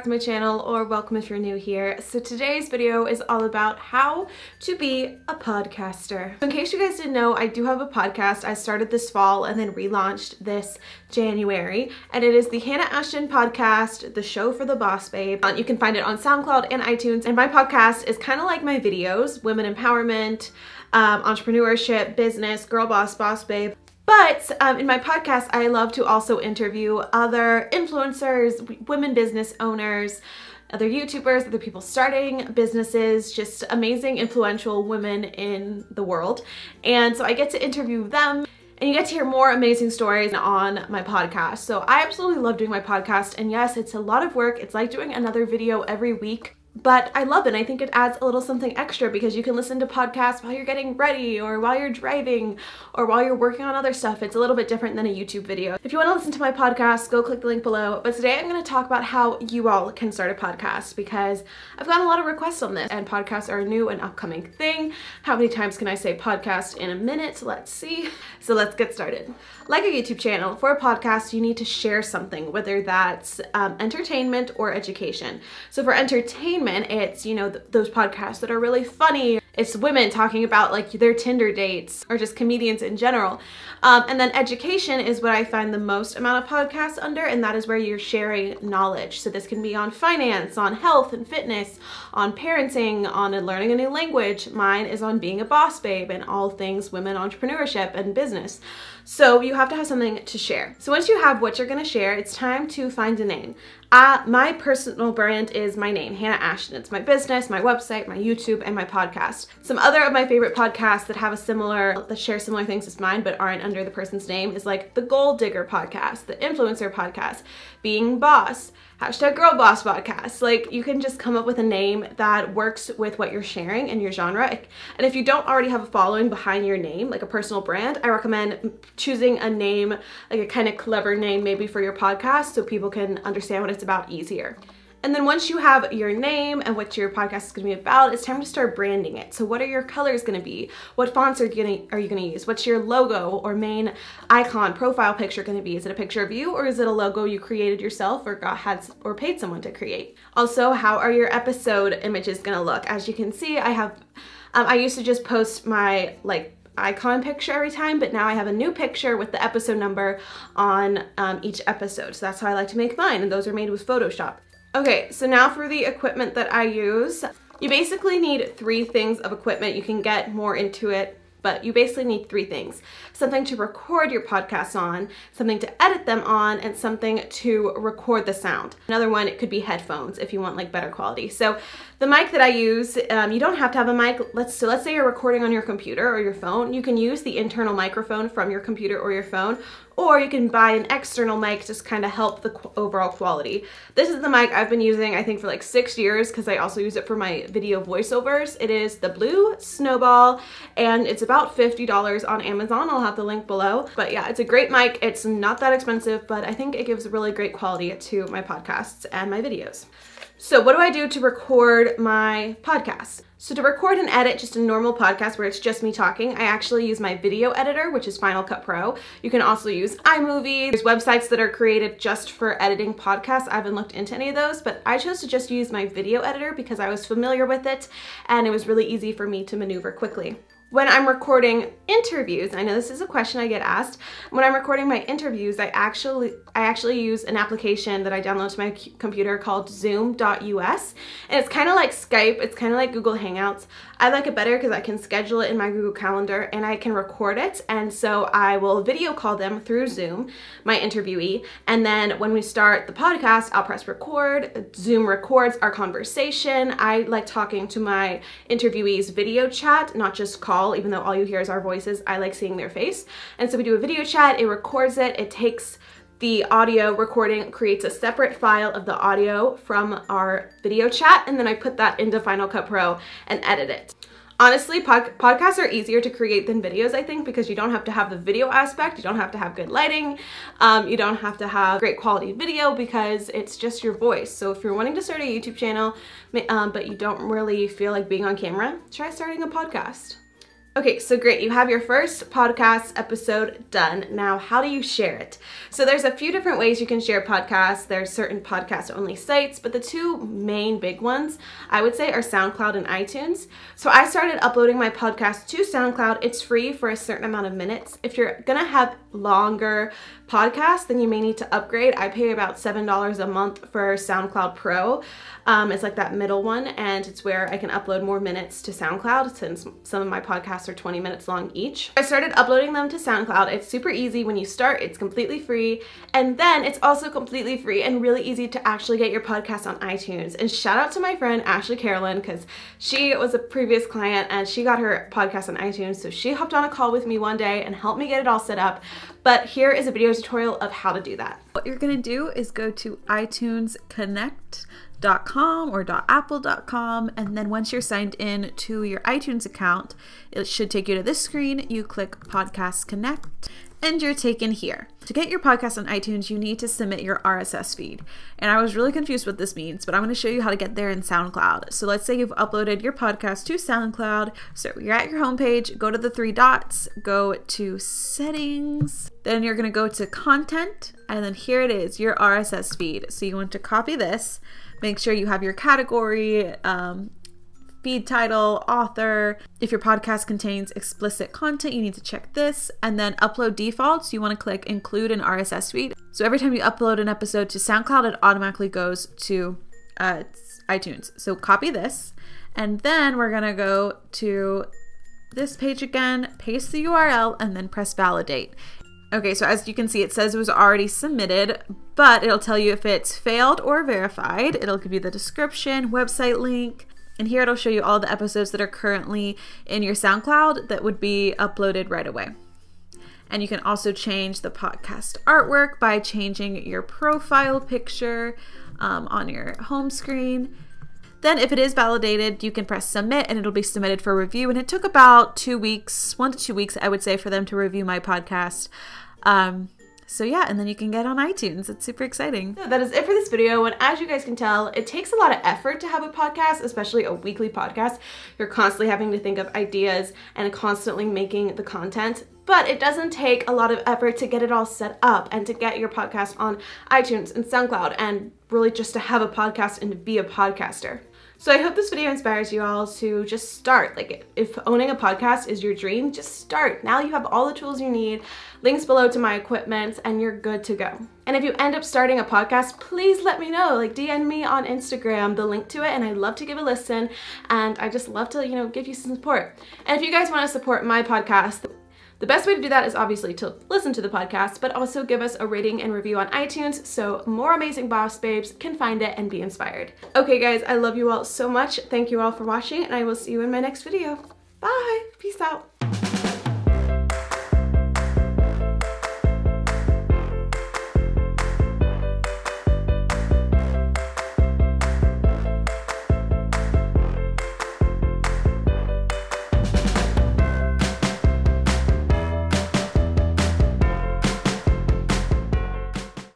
back to my channel, or welcome if you're new here. So today's video is all about how to be a podcaster. In case you guys didn't know, I do have a podcast. I started this fall and then relaunched this January, and it is the Hannah Ashton podcast, the show for the boss babe. You can find it on Soundcloud and iTunes, and my podcast is kind of like my videos: women empowerment, entrepreneurship, business, girl boss, boss babe. But in my podcast, I love to also interview other influencers, women business owners, other YouTubers, other people starting businesses, just amazing, influential women in the world. And so I get to interview them, and you get to hear more amazing stories on my podcast. So I absolutely love doing my podcast. And yes, it's a lot of work. It's like doing another video every week. But I love it. I think it adds a little something extra because you can listen to podcasts while you're getting ready, or while you're driving, or while you're working on other stuff. It's a little bit different than a YouTube video. If you want to listen to my podcast, go click the link below. But today I'm going to talk about how you all can start a podcast, because I've gotten a lot of requests on this, and podcasts are a new and upcoming thing. How many times can I say podcast in a minute? Let's see. So let's get started. Like a YouTube channel, for a podcast, you need to share something, whether that's entertainment or education. So for entertainment, it's, you know, those podcasts that are really funny. It's women talking about like their Tinder dates, or just comedians in general. And then education is what I find the most amount of podcasts under, and that is where you're sharing knowledge. So this can be on finance, on health and fitness, on parenting, on learning a new language. Mine is on being a boss babe and all things women entrepreneurship and business. So you have to have something to share. So once you have what you're going to share, it's time to find a name. My personal brand is my name, Hannah Ashton. It's my business, my website, my YouTube, and my podcast. Some other of my favorite podcasts that share similar things as mine but aren't under the person's name is like the Gold Digger podcast, the Influencer podcast, Being Boss, #GirlBoss podcast. Like, you can just come up with a name that works with what you're sharing and your genre. And if you don't already have a following behind your name, like a personal brand, I recommend choosing a name, like a kind of clever name maybe for your podcast, so people can understand what it's about easier. And then once you have your name and what your podcast is going to be about, it's time to start branding it. So what are your colors going to be? What fonts are you going to use? What's your logo or main icon profile picture going to be? Is it a picture of you, or is it a logo you created yourself or paid someone to create? Also, how are your episode images going to look? As you can see, I used to just post my icon picture every time, but now I have a new picture with the episode number on each episode. So that's how I like to make mine, and those are made with Photoshop. Okay, so now for the equipment that I use. You basically need 3 things of equipment. You can get more into it, but you basically need 3 things. Something to record your podcasts on, something to edit them on, and something to record the sound. Another one, it could be headphones if you want like better quality. So the mic that I use, you don't have to have a mic. Let's say you're recording on your computer or your phone. You can use the internal microphone from your computer or your phone, or you can buy an external mic to kind of help the overall quality. This is the mic I've been using, I think, for like 6 years, because I also use it for my video voiceovers. It is the Blue Snowball, and it's about $50 on Amazon. I'll have the link below. But yeah, it's a great mic. It's not that expensive, but I think it gives really great quality to my podcasts and my videos. So what do I do to record my podcast? So to record and edit just a normal podcast where it's just me talking, I actually use my video editor, which is Final Cut Pro. You can also use iMovie. There's websites that are created just for editing podcasts. I haven't looked into any of those, but I chose to just use my video editor because I was familiar with it, and it was really easy for me to maneuver quickly. When I'm recording interviews, I know this is a question I get asked. When I'm recording my interviews, I actually use an application that I download to my computer called Zoom.us, and it's kind of like Skype. It's kind of like Google Hangouts. I like it better because I can schedule it in my Google Calendar and I can record it. And so I will video call them through Zoom, my interviewee, and then when we start the podcast, I'll press record. Zoom records our conversation. I like talking to my interviewees video chat, not just call, even though all you hear is our voices. I like seeing their face. And so we do a video chat, it records it, it takes the audio recording, creates a separate file of the audio from our video chat, and then I put that into Final Cut Pro and edit it. Honestly, podcasts are easier to create than videos, I think, because you don't have to have the video aspect, you don't have to have good lighting, you don't have to have great quality video, because it's just your voice. So if you're wanting to start a YouTube channel, but you don't really feel like being on camera, try starting a podcast. Okay, so great. You have your first podcast episode done. Now, how do you share it? So there's a few different ways you can share podcasts. There's certain podcast only sites, but the two main big ones I would say are SoundCloud and iTunes. So I started uploading my podcast to SoundCloud. It's free for a certain amount of minutes. If you're gonna have longer podcasts, then you may need to upgrade. I pay about $7 a month for SoundCloud Pro. It's like that middle one, and it's where I can upload more minutes to SoundCloud since some of my podcasts are 20 minutes long each. I started uploading them to SoundCloud. It's super easy. When you start, it's completely free, and then it's also completely free and really easy to actually get your podcast on iTunes. And shout out to my friend Ashley Carolyn, because she was a previous client and she got her podcast on iTunes, so she hopped on a call with me one day and helped me get it all set up. But here is a video tutorial of how to do that. What you're gonna do is go to iTunesConnect.com or .apple.com, and then once you're signed in to your iTunes account, it should take you to this screen. You click Podcast Connect and you're taken here. To get your podcast on iTunes, you need to submit your RSS feed. And I was really confused what this means, but I'm going to show you how to get there in SoundCloud. So let's say you've uploaded your podcast to SoundCloud. So you're at your homepage, go to the three dots, go to Settings, then you're going to go to Content, and then here it is, your RSS feed. So you want to copy this, make sure you have your category, feed title, author. If your podcast contains explicit content, you need to check this, and then upload defaults. You want to click include an RSS feed. So every time you upload an episode to SoundCloud, it automatically goes to iTunes. So copy this, and then we're gonna go to this page again, paste the URL, and then press validate. Okay, so as you can see, it says it was already submitted, but it'll tell you if it's failed or verified. It'll give you the description, website link, and here it'll show you all the episodes that are currently in your SoundCloud that would be uploaded right away. And you can also change the podcast artwork by changing your profile picture on your home screen. Then if it is validated, you can press submit and it'll be submitted for review. And it took about 2 weeks, 1 to 2 weeks, I would say, for them to review my podcast. So yeah, and then you can get on iTunes. It's super exciting. So that is it for this video. And as you guys can tell, it takes a lot of effort to have a podcast, especially a weekly podcast. You're constantly having to think of ideas and constantly making the content. But it doesn't take a lot of effort to get it all set up and to get your podcast on iTunes and SoundCloud and really just to have a podcast and to be a podcaster. So I hope this video inspires you all to just start. Like, if owning a podcast is your dream, just start. Now you have all the tools you need, links below to my equipment, and you're good to go. And if you end up starting a podcast, please let me know. Like, DM me on Instagram, the link to it, and I'd love to give a listen. And I just love to, give you some support. And if you guys want to support my podcast, the best way to do that is obviously to listen to the podcast, but also give us a rating and review on iTunes so more amazing boss babes can find it and be inspired. Okay guys, I love you all so much. Thank you all for watching, and I will see you in my next video. Bye! Peace out!